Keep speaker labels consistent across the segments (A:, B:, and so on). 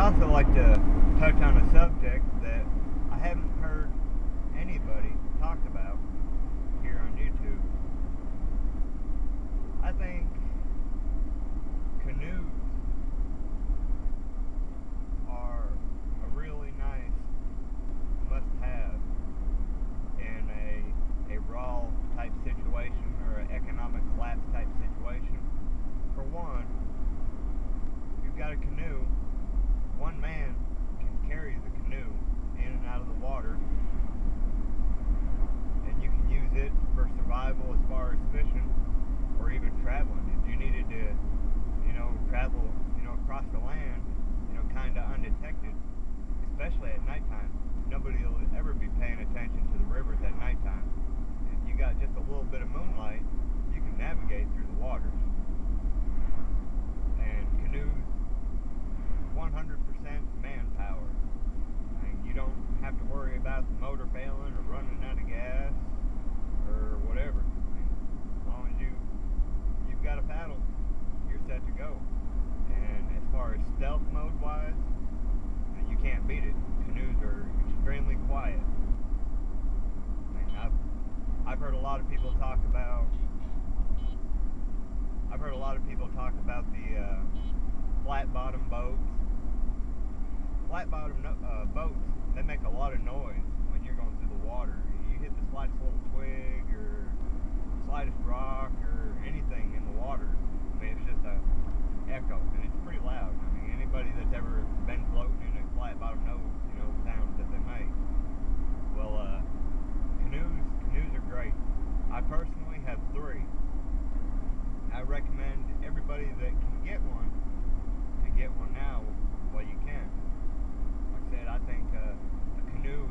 A: also like to touch on a subject that I haven't heard anybody talk about here on YouTube. I think canoes are a really nice must-have in a raw type situation or an economic collapse type situation. For one, you've got a canoe. One man can carry the canoe in and out of the water, and you can use it for survival as far as fishing or even traveling. If you needed to, travel, across the land, kind of undetected, especially at nighttime. Nobody will ever be paying attention to the rivers at nighttime. If you got just a little bit of moonlight, you can navigate through the waters. And canoes, 100% manpower. I mean, you don't have to worry about the motor failing or running out of gas or whatever. I mean, as long as you've got a paddle, you're set to go. And as far as stealth mode wise, you can't beat it. Canoes are extremely quiet. I mean, I've heard a lot of people talk about the flat bottom boats. Flat bottom boats, they make a lot of noise when you're going through the water. You hit the slightest little twig or slightest rock or anything in the water. I mean, it's just a echo, and it's pretty loud. I mean, anybody that's ever been floating in a flat bottom knows, the sounds that they make. Well, canoes are great. I personally have 3. I recommend everybody that can get one to get one now while you can. Like I said, I think a canoe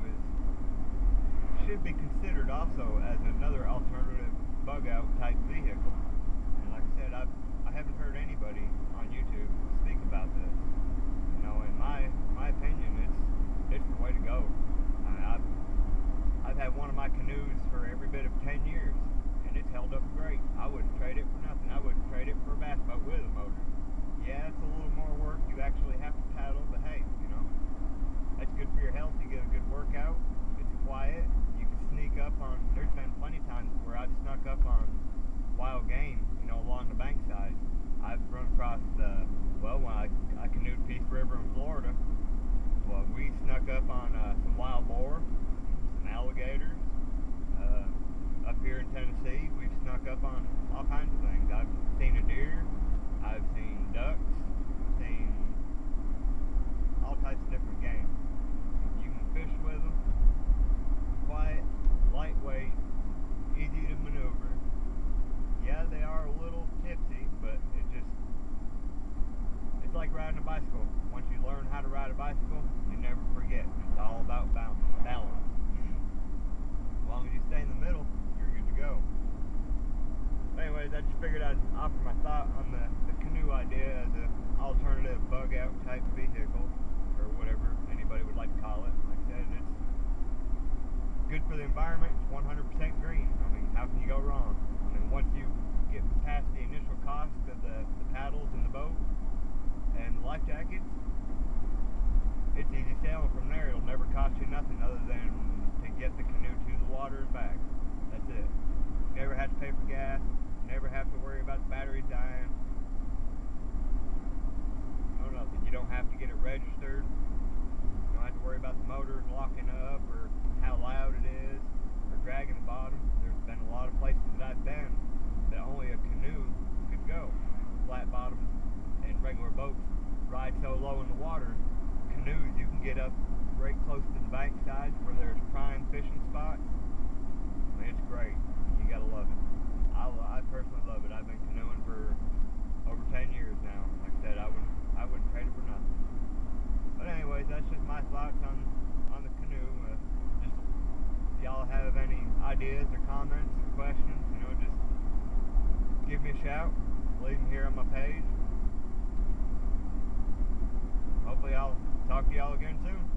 A: should be considered also as another alternative bug-out type vehicle. And like I said, I haven't heard anybody on YouTube speak about this. In my opinion, it's the way to go. I've had one of my canoes for every bit of 10 years, and it's held up great. I wouldn't trade it for nothing. I wouldn't trade it for a bass boat with a motor. Yeah, it's a little more work. You actually have to paddle, but hey, that's good for your health. You get a good workout. It's quiet. You can sneak up on. There's been plenty of times where I've snuck up on wild game, along the bankside. I've run across when I canoed Peace River in Florida. Well, we snuck up on some wild boar, some alligators. Up here in Tennessee, we've snuck up on all kinds of things. I've seen a deer, I've seen ducks, seen all types of different game. You can fish with them. Quiet, lightweight, easy to maneuver. Yeah, they are a little tipsy, but it's like riding a bicycle. Once you learn how to ride a bicycle, you never forget. It's all about balance. As long as you stay in the middle, you're good to go. Anyways, I just figured I'd offer my thought on the canoe idea as an alternative bug-out type vehicle, or whatever anybody would like to call it. Like I said, it's good for the environment. It's 100% green. I mean, how can you go wrong? I mean, once you get past the initial cost of the paddles in the boat and the life jackets, it's easy sailing from there. It'll never cost you nothing other than to get the canoe to the water and back. That's it. You never have to pay for gas. You never have to worry about the battery dying. No nothing. You don't have to get it registered. You don't have to worry about the motor locking up or how loud it is or dragging the bottom. There's been a lot of places that I've been that only a canoe could go. Flat bottoms and regular boats ride so low in the water. Canoes, you can get up right close to the bank sides where there's prime fishing spots. I mean, it's great. You gotta love it. I personally love it. I've been canoeing for over 10 years now. Like I said, I wouldn't trade it for nothing. But anyways, that's just my thoughts on the canoe. Just if y'all have any ideas or comments or questions, just give me a shout. Leave them here on my page. Hopefully I'll talk to y'all again soon.